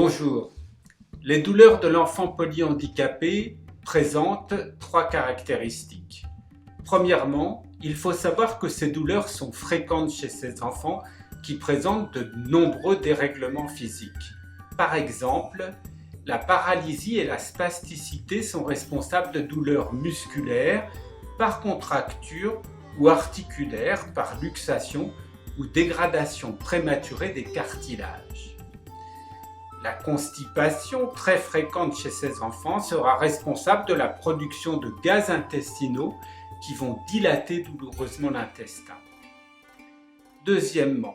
Bonjour. Les douleurs de l'enfant polyhandicapé présentent trois caractéristiques. Premièrement, il faut savoir que ces douleurs sont fréquentes chez ces enfants qui présentent de nombreux dérèglements physiques. Par exemple, la paralysie et la spasticité sont responsables de douleurs musculaires par contracture ou articulaires par luxation ou dégradation prématurée des cartilages. La constipation, très fréquente chez ces enfants, sera responsable de la production de gaz intestinaux qui vont dilater douloureusement l'intestin. Deuxièmement,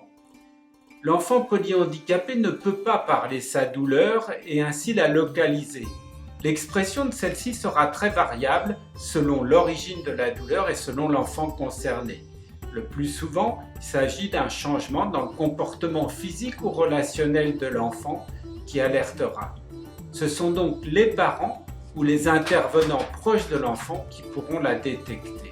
l'enfant polyhandicapé ne peut pas parler sa douleur et ainsi la localiser. L'expression de celle-ci sera très variable selon l'origine de la douleur et selon l'enfant concerné. Le plus souvent, il s'agit d'un changement dans le comportement physique ou relationnel de l'enfant qui alertera. Ce sont donc les parents ou les intervenants proches de l'enfant qui pourront la détecter.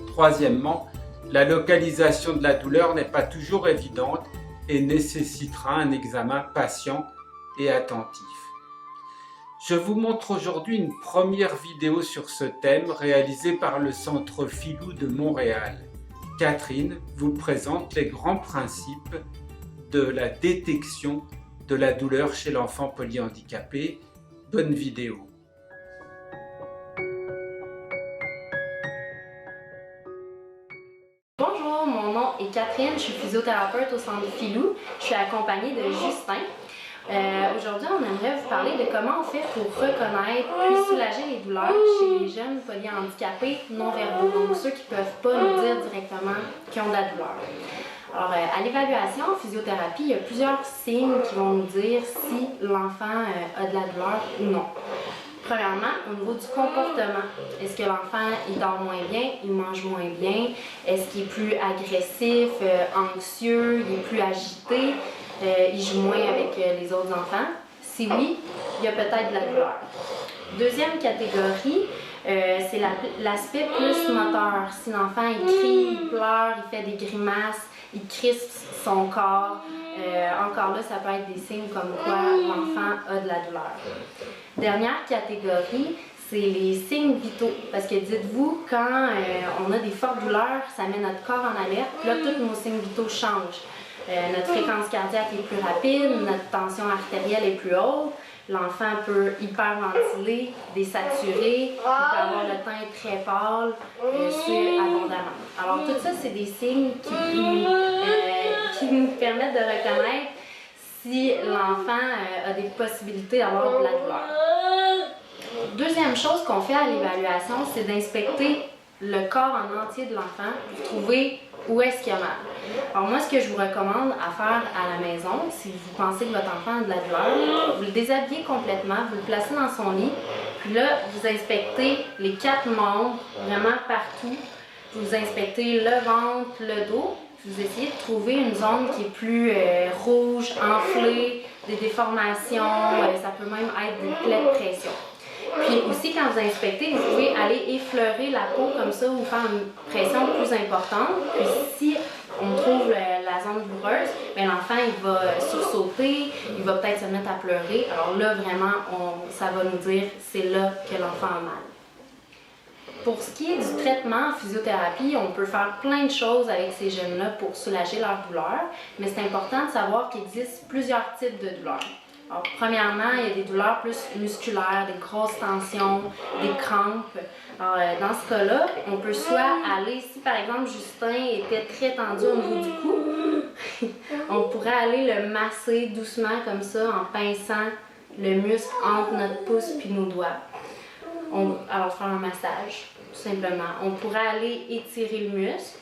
Troisièmement, la localisation de la douleur n'est pas toujours évidente et nécessitera un examen patient et attentif. Je vous montre aujourd'hui une première vidéo sur ce thème réalisée par le Centre Filou de Montréal. Catherine vous présente les grands principes de la détection de la douleur chez l'enfant polyhandicapé. Bonne vidéo. Bonjour, mon nom est Catherine, je suis physiothérapeute au Centre Filou. Je suis accompagnée de Justin. Aujourd'hui, on aimerait vous parler de comment on fait pour reconnaître puis soulager les douleurs chez les jeunes polyhandicapés non-verbaux, donc ceux qui ne peuvent pas nous dire directement qu'ils ont de la douleur. Alors, à l'évaluation en physiothérapie, il y a plusieurs signes qui vont nous dire si l'enfant a de la douleur ou non. Premièrement, au niveau du comportement, est-ce que l'enfant il dort moins bien, il mange moins bien, est-ce qu'il est plus agressif, anxieux, il est plus agité, il joue moins avec les autres enfants? Si oui, il y a peut-être de la douleur. Deuxième catégorie, c'est l'aspect plus moteur. Si l'enfant il crie, il pleure, il fait des grimaces, il crispe son corps, encore là, ça peut être des signes comme quoi l'enfant a de la douleur. Dernière catégorie, c'est les signes vitaux. Parce que dites-vous, quand on a des fortes douleurs, ça met notre corps en alerte, puis là, tous nos signes vitaux changent. Notre fréquence cardiaque est plus rapide, notre tension artérielle est plus haute, l'enfant peut hyperventiler, désaturer, il peut avoir le teint très pâle, suer abondamment. Alors tout ça, c'est des signes qui nous permettent de reconnaître si l'enfant a des possibilités d'avoir de la douleur. Deuxième chose qu'on fait à l'évaluation, c'est d'inspecter le corps en entier de l'enfant pour trouver où est-ce qu'il y a mal. Alors moi, ce que je vous recommande à faire à la maison, si vous pensez que votre enfant a de la douleur, vous le déshabillez complètement, vous le placez dans son lit, puis là, vous inspectez les 4 membres, vraiment partout. Vous inspectez le ventre, le dos, vous essayez de trouver une zone qui est plus rouge, enflée, des déformations, ça peut même être des plaies de pression. Puis aussi, quand vous inspectez, vous pouvez aller effleurer la peau comme ça ou faire une pression plus importante. Puis si on trouve la zone douloureuse, l'enfant il va sursauter, il va peut-être se mettre à pleurer. Alors là, vraiment, ça va nous dire c'est là que l'enfant a mal. Pour ce qui est du traitement en physiothérapie, on peut faire plein de choses avec ces jeunes-là pour soulager leur douleur, mais c'est important de savoir qu'il existe plusieurs types de douleurs. Alors, premièrement, il y a des douleurs plus musculaires, des grosses tensions, des crampes. Alors, dans ce cas-là, on peut soit aller, si par exemple Justin était très tendu au niveau du cou, on pourrait aller le masser doucement comme ça en pinçant le muscle entre notre pouce et nos doigts. Alors, faire un massage, tout simplement. On pourrait aller étirer le muscle,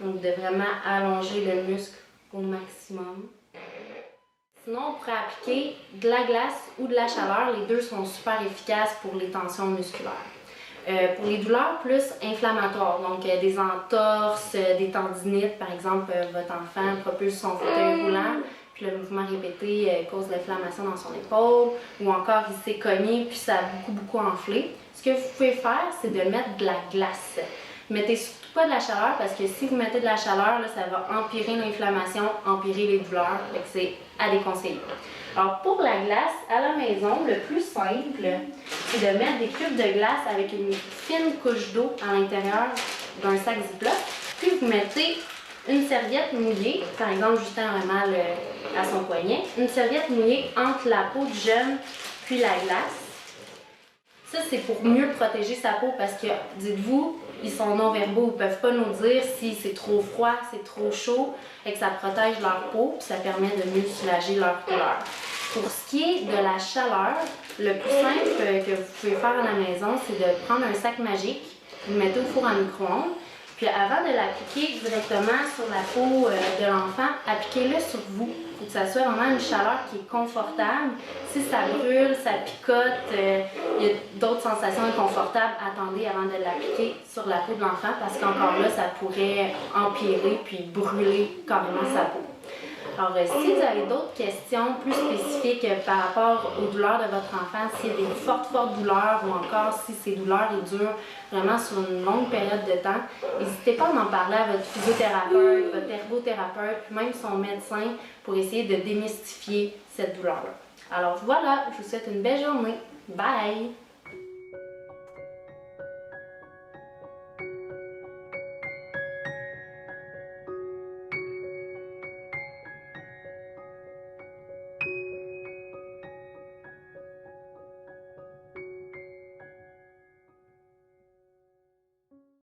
donc de vraiment allonger le muscle au maximum. Sinon, on pourrait appliquer de la glace ou de la chaleur. Les deux sont super efficaces pour les tensions musculaires. Pour les douleurs plus inflammatoires, donc des entorses, des tendinites, par exemple, votre enfant propulse son fauteuil roulant, puis le mouvement répété cause de l'inflammation dans son épaule, ou encore il s'est cogné puis ça a beaucoup enflé. Ce que vous pouvez faire, c'est de mettre de la glace. Mettez surtout pas de la chaleur parce que si vous mettez de la chaleur, là, ça va empirer l'inflammation, empirer les douleurs. Donc c'est à déconseiller. Alors pour la glace, à la maison, le plus simple, c'est de mettre des cubes de glace avec une fine couche d'eau à l'intérieur d'un sac Ziploc. Puis vous mettez une serviette mouillée, par exemple Justin aurait mal à son poignet, une serviette mouillée entre la peau du jeune puis la glace. Ça, c'est pour mieux protéger sa peau parce que, dites-vous, ils sont non-verbaux, ils ne peuvent pas nous dire si c'est trop froid, c'est trop chaud, et que ça protège leur peau, puis ça permet de mieux soulager leur douleur. Pour ce qui est de la chaleur, le plus simple que vous pouvez faire à la maison, c'est de prendre un sac magique, vous le mettez au four à micro-ondes, puis avant de l'appliquer directement sur la peau de l'enfant, appliquez-le sur vous. Il faut que ça soit vraiment une chaleur qui est confortable. Si ça brûle, ça picote, il y a d'autres sensations inconfortables, attendez avant de l'appliquer sur la peau de l'enfant parce qu'encore là, ça pourrait empirer puis brûler carrément sa peau. Alors, si vous avez d'autres questions plus spécifiques par rapport aux douleurs de votre enfant, s'il y a des fortes douleurs ou encore si ces douleurs durent vraiment sur une longue période de temps, n'hésitez pas à en parler à votre physiothérapeute, votre ergothérapeute, puis même son médecin pour essayer de démystifier cette douleur-là. Alors voilà, je vous souhaite une belle journée. Bye!